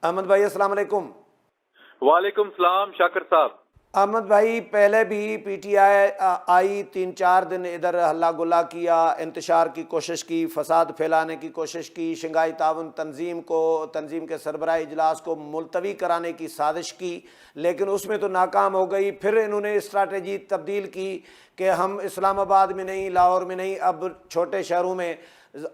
احمد بھائی السلام علیکم۔ وعلیکم السلام شاکر صاحب۔ احمد بھائی، پہلے بھی پی ٹی آئی آئی 3-4 دن ادھر ہلا گلا کیا، انتشار کی کوشش کی، فساد پھیلانے کی کوشش کی، شنگھائی تعاون تنظیم کے سربراہ اجلاس کو ملتوی کرانے کی سازش کی، لیکن اس میں تو ناکام ہو گئی۔ پھر انہوں نے اسٹریٹجی تبدیل کی کہ ہم اسلام آباد میں نہیں، لاہور میں نہیں، اب چھوٹے شہروں میں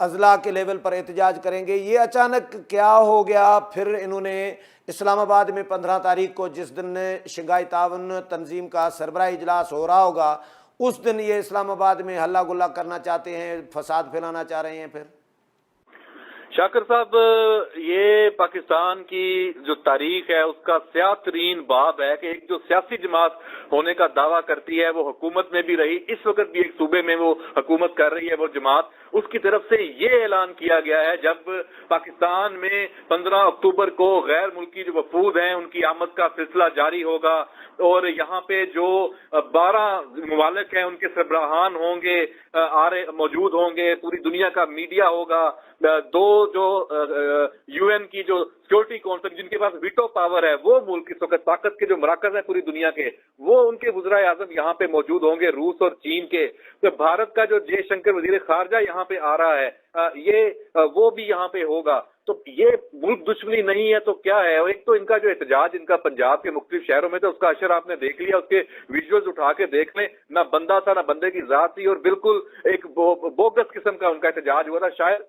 اضلاع کے لیول پر احتجاج کریں گے۔ یہ اچانک کیا ہو گیا؟ پھر انہوں نے اسلام آباد میں 15 تاریخ کو جس دن شنگھائی تعاون تنظیم کا سربراہ اجلاس ہو رہا ہوگا، اس دن یہ اسلام آباد میں ہلا گلا کرنا چاہتے ہیں، فساد پھیلانا چاہ رہے ہیں۔ پھر شاکر صاحب، یہ پاکستان کی جو تاریخ ہے اس کا سیاہ ترین باب ہے کہ ایک جو سیاسی جماعت ہونے کا دعویٰ کرتی ہے وہ حکومت میں بھی رہی، اس وقت بھی ایک صوبے میں وہ حکومت کر رہی ہے وہ جماعت، اس کی طرف سے یہ اعلان کیا گیا ہے جب پاکستان میں 15 اکتوبر کو غیر ملکی جو وفود ہیں ان کی آمد کا سلسلہ جاری ہوگا اور یہاں پہ جو 12 ممالک ہیں ان کے سربراہان ہوں گے، موجود ہوں گے، پوری دنیا کا میڈیا ہوگا، 2 جو یو این کی جو سیکورٹی کونسل جن کے پاس ویٹو پاور ہے، وہ ملک اس وقت طاقت کے جو مراکز ہیں پوری دنیا کے، وہ ان کے وزراء اعظم یہاں پہ موجود ہوں گے، روس اور چین کے۔ تو بھارت کا جو جے شنکر وزیر خارجہ یہاں پہ آ رہا ہے، وہ بھی یہاں پہ ہوگا۔ تو یہ ملک دشمنی نہیں ہے تو کیا ہے؟ اور ایک تو ان کا جو احتجاج ان کا پنجاب کے مختلف شہروں میں تھا، اس کا اشر آپ نے دیکھ لیا، اس کے ویژولز اٹھا کے دیکھ لیں، نہ بندہ تھا نہ بندے کی ذات تھی، اور بالکل ایک بوگس قسم کا ان کا احتجاج ہوا تھا۔ شاید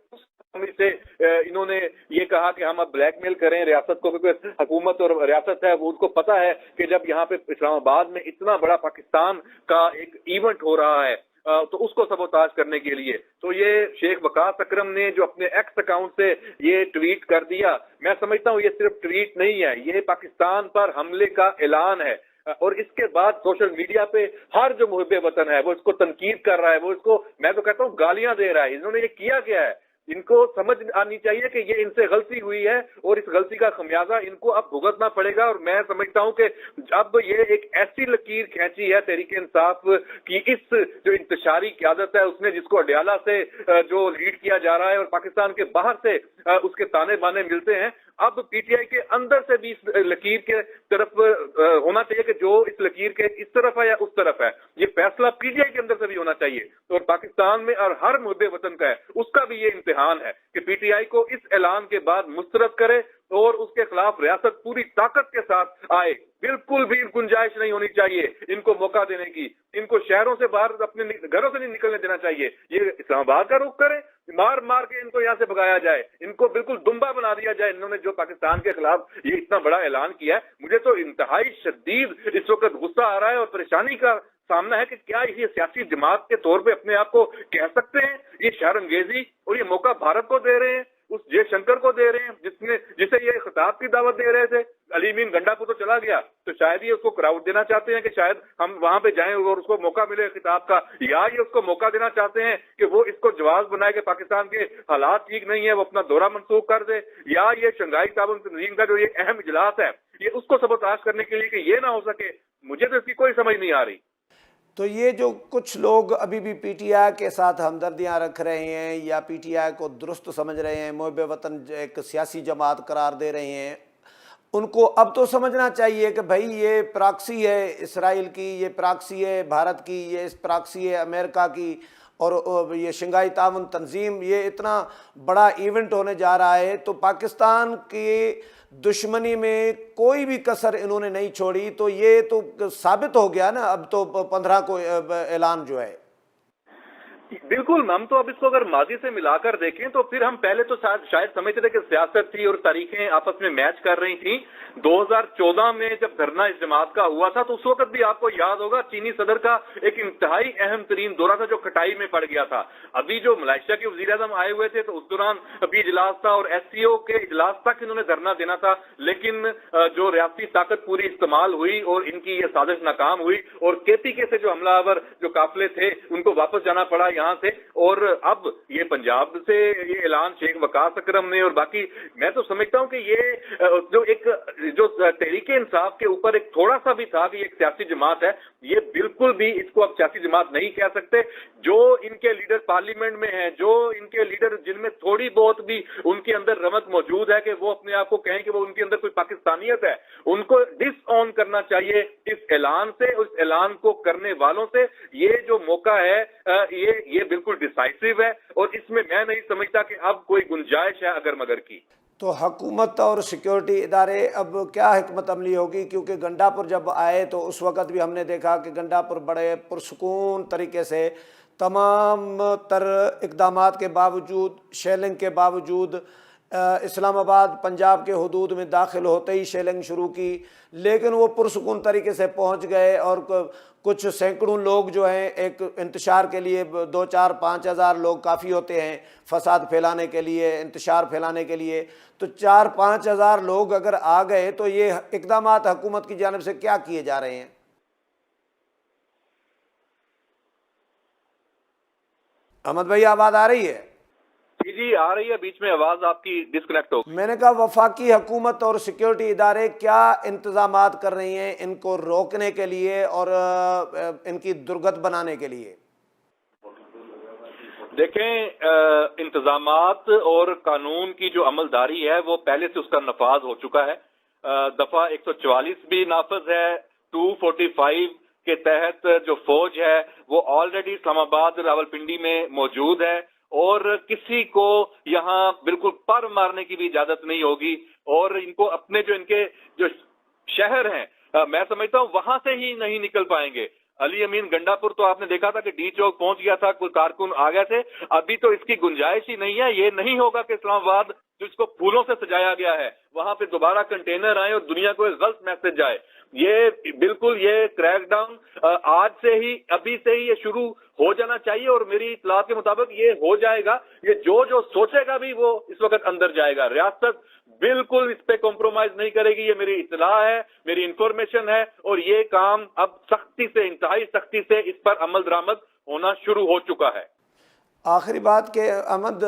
سے انہوں نے یہ کہا کہ ہم اب بلیک میل کریں ریاست کو، کیونکہ حکومت اور ریاست ہے وہ اس کو پتا ہے کہ جب یہاں پہ اسلام آباد میں اتنا بڑا پاکستان کا ایک ایونٹ ہو رہا ہے تو اس کو سبوتاژ کرنے کے لیے تو یہ شیخ وقاص اکرم نے جو اپنے ایکس اکاؤنٹ سے یہ ٹویٹ کر دیا، میں سمجھتا ہوں یہ صرف ٹویٹ نہیں ہے، یہ پاکستان پر حملے کا اعلان ہے۔ اور اس کے بعد سوشل میڈیا پہ ہر جو محب وطن ہے وہ اس کو تنقید کر رہا ہے، وہ اس کو میں تو کہتا ہوں گالیاں دے رہا ہے۔ انہوں نے یہ کیا ہے؟ ان کو سمجھ آنی چاہیے کہ یہ ان سے غلطی ہوئی ہے اور اس غلطی کا خمیازہ ان کو اب بھگتنا پڑے گا۔ اور میں سمجھتا ہوں کہ اب یہ ایک ایسی لکیر کھینچی ہے تحریک انصاف کی، اس جو انتشاری قیادت ہے اس نے، جس کو اڈیالہ سے جو لیڈ کیا جا رہا ہے اور پاکستان کے باہر سے اس کے تانے بانے ملتے ہیں، اب پی ٹی آئی کے اندر سے بھی اس لکیر کے طرف ہونا چاہیے کہ جو اس لکیر کے اس طرف ہے یا اس طرف ہے، یہ فیصلہ پی ٹی آئی کے اندر سے بھی ہونا چاہیے اور پاکستان میں اور ہر محب وطن کا ہے، اس کا بھی یہ امتحان ہے کہ پی ٹی آئی کو اس اعلان کے بعد مسترد کرے اور اس کے خلاف ریاست پوری طاقت کے ساتھ آئے۔ بالکل بھی گنجائش نہیں ہونی چاہیے ان کو موقع دینے کی، ان کو شہروں سے باہر اپنے گھروں سے نہیں نکلنے دینا چاہیے۔ یہ اسلام آباد کا رخ کرے، مار مار کے ان کو یہاں سے بھگایا جائے، ان کو بالکل دمبا بنا دیا جائے۔ انہوں نے جو پاکستان کے خلاف یہ اتنا بڑا اعلان کیا ہے، مجھے تو انتہائی شدید اس وقت غصہ آ رہا ہے اور پریشانی کا سامنا ہے کہ کیا یہ سیاسی جماعت کے طور پہ اپنے آپ کو کہہ سکتے ہیں؟ یہ شرم انگیزی اور یہ موقع بھارت کو دے رہے ہیں، اس جے شنکر کو دے رہے ہیں جسے یہ خطاب کی دعوت دے رہے تھے۔ علی مین گنڈا کو تو چلا گیا، تو شاید یہ اس کو کراؤڈ دینا چاہتے ہیں کہ شاید ہم وہاں پہ جائیں اور اس کو موقع ملے خطاب کا، یا یہ اس کو موقع دینا چاہتے ہیں کہ وہ اس کو جواز بنائے کہ پاکستان کے حالات ٹھیک نہیں ہے، وہ اپنا دورہ منسوخ کر دے، یا یہ شنگھائی تعاون تنظیم کا جو یہ اہم اجلاس ہے یہ اس کو سبوتاژ کرنے کے لیے کہ یہ نہ ہو سکے۔ مجھے تو اس کی کوئی سمجھ نہیں آ رہی۔ تو یہ جو کچھ لوگ ابھی بھی پی ٹی آئی کے ساتھ ہمدردیاں رکھ رہے ہیں یا پی ٹی آئی کو درست سمجھ رہے ہیں، محب وطن ایک سیاسی جماعت قرار دے رہے ہیں، ان کو اب تو سمجھنا چاہیے کہ بھائی یہ پراکسی ہے اسرائیل کی، یہ پراکسی ہے بھارت کی، یہ پراکسی ہے امریکہ کی، اور یہ شنگھائی تعاون تنظیم یہ اتنا بڑا ایونٹ ہونے جا رہا ہے تو پاکستان کی دشمنی میں کوئی بھی کسر انہوں نے نہیں چھوڑی۔ تو یہ تو ثابت ہو گیا نا اب تو 15 کو اعلان جو ہے۔ بالکل، ہم تو اب اس کو اگر ماضی سے ملا کر دیکھیں تو پھر ہم پہلے تو شاید سمجھتے تھے کہ سیاست تھی اور تاریخیں آپس میں میچ کر رہی تھیں۔ 2014 میں جب دھرنا اس جماعت کا ہوا تھا تو اس وقت بھی آپ کو یاد ہوگا چینی صدر کا ایک انتہائی اہم ترین دورہ تھا جو کھٹائی میں پڑ گیا تھا۔ ابھی جو ملائیشیا کے وزیر اعظم آئے ہوئے تھے تو اس دوران ابھی اجلاس تھا اور ایس سی او کے اجلاس تک انہوں نے دھرنا دینا تھا، لیکن جو ریاستی طاقت پوری استعمال ہوئی اور ان کی یہ سازش ناکام ہوئی اور کے پی کے سے جو حملہ آور جو قافلے تھے ان کو واپس جانا پڑا۔ یہاں سے. اور اب یہ پنجاب سے یہ اعلان شیخ وقاص اکرم نے اور باقی, میں تو سمجھتا ہوں کہ یہ جو تحریک انصاف کے اوپر ایک تھوڑا سا بھی تھا کہ یہ ایک سیاسی جماعت ہے, یہ بالکل بھی اس کو اب سیاسی جماعت نہیں کہہ سکتے. جو ان کے لیڈر پارلیمنٹ میں ہیں, جو ان کے لیڈر جن میں تھوڑی بہت بھی ان کے اندر رمق موجود ہے کہ وہ اپنے آپ کو کہیں کہ وہ ان کے اندر کوئی پاکستانیت ہے, ان کو ڈس آن کرنا چاہیے اس اعلان سے, اس اعلان کو کرنے والوں سے. یہ جو موقع ہے یہ بالکل ڈیسائسو ہے, اور اس میں نہیں سمجھتا کہ اب کوئی گنجائش ہے اگر مگر کی. تو حکومت اور سیکیورٹی ادارے اب کیا حکمت عملی ہوگی؟ کیونکہ گنڈا پور جب آئے تو اس وقت بھی ہم نے دیکھا کہ گنڈا پور بڑے پرسکون طریقے سے تمام تر اقدامات کے باوجود, شیلنگ کے باوجود, اسلام آباد پنجاب کے حدود میں داخل ہوتے ہی شیلنگ شروع کی, لیکن وہ پرسکون طریقے سے پہنچ گئے. اور کچھ سینکڑوں لوگ جو ہیں, ایک انتشار کے لیے 2-4-5 ہزار لوگ کافی ہوتے ہیں فساد پھیلانے کے لیے, انتشار پھیلانے کے لیے. تو 4-5 ہزار لوگ اگر آ گئے تو یہ اقدامات حکومت کی جانب سے کیا کیے جا رہے ہیں؟ احمد بھائی آواز آ رہی ہے؟ جی آ رہی ہے, بیچ میں آواز آپ کی ڈسکنیکٹ ہو. میں نے کہا وفاقی حکومت اور سیکیورٹی ادارے کیا انتظامات کر رہی ہیں ان کو روکنے کے لیے اور ان کی درگت بنانے کے لیے؟ دیکھیں, انتظامات اور قانون کی جو عمل داری ہے وہ پہلے سے اس کا نفاذ ہو چکا ہے. دفعہ 144 بھی نافذ ہے. 245 کے تحت جو فوج ہے وہ آلریڈی اسلام آباد راولپنڈی میں موجود ہے, اور کسی کو یہاں بالکل پر مارنے کی بھی اجازت نہیں ہوگی. اور ان کو اپنے ان کے جو شہر ہیں, میں سمجھتا ہوں وہاں سے ہی نہیں نکل پائیں گے. علی امین گنڈا پور تو آپ نے دیکھا تھا کہ ڈی چوک پہنچ گیا تھا, کوئی کارکن آ گئے تھے. ابھی تو اس کی گنجائش ہی نہیں ہے. یہ نہیں ہوگا کہ اسلام آباد جو اس کو پھولوں سے سجایا گیا ہے وہاں پہ دوبارہ کنٹینر آئے اور دنیا کو ایک غلط میسج جائے. یہ بالکل یہ کریک ڈاؤن آج سے ہی, ابھی سے ہی یہ شروع ہو جانا چاہیے, اور میری اطلاعات کے مطابق یہ ہو جائے گا. یہ جو سوچے گا بھی وہ اس وقت اندر جائے گا. ریاست بالکل اس پہ کمپرومائز نہیں کرے گی. یہ میری اطلاع ہے, میری انفارمیشن ہے, اور یہ کام اب سختی سے, انتہائی سختی سے اس پر عمل درآمد ہونا شروع ہو چکا ہے. آخری بات کہ احمد,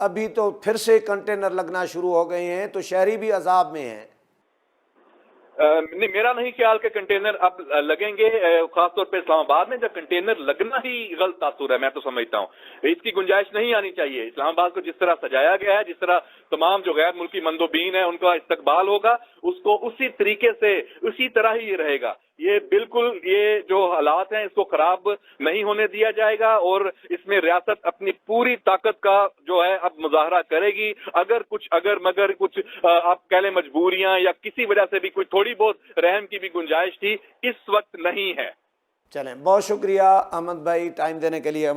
ابھی تو پھر سے کنٹینر لگنا شروع ہو گئے ہیں تو شہری بھی عذاب میں ہیں. نہیں, میرا نہیں خیال کہ کنٹینر اب لگیں گے, خاص طور پہ اسلام آباد میں جب کنٹینر لگنا ہی غلط تاثر ہے. میں تو سمجھتا ہوں اس کی گنجائش نہیں آنی چاہیے. اسلام آباد کو جس طرح سجایا گیا ہے, جس طرح تمام جو غیر ملکی مندوبین ہیں ان کا استقبال ہوگا, اس کو اسی طریقے سے, اسی طرح ہی یہ رہے گا. یہ بالکل یہ جو حالات ہیں اس کو خراب نہیں ہونے دیا جائے گا, اور اس میں ریاست اپنی پوری طاقت کا جو ہے اب مظاہرہ کرے گی. اگر مگر کچھ آپ کہہ لیں مجبوریاں یا کسی وجہ سے بھی کوئی تھوڑی بہت رحم کی بھی گنجائش تھی, اس وقت نہیں ہے. چلیں, بہت شکریہ احمد بھائی ٹائم دینے کے لیے.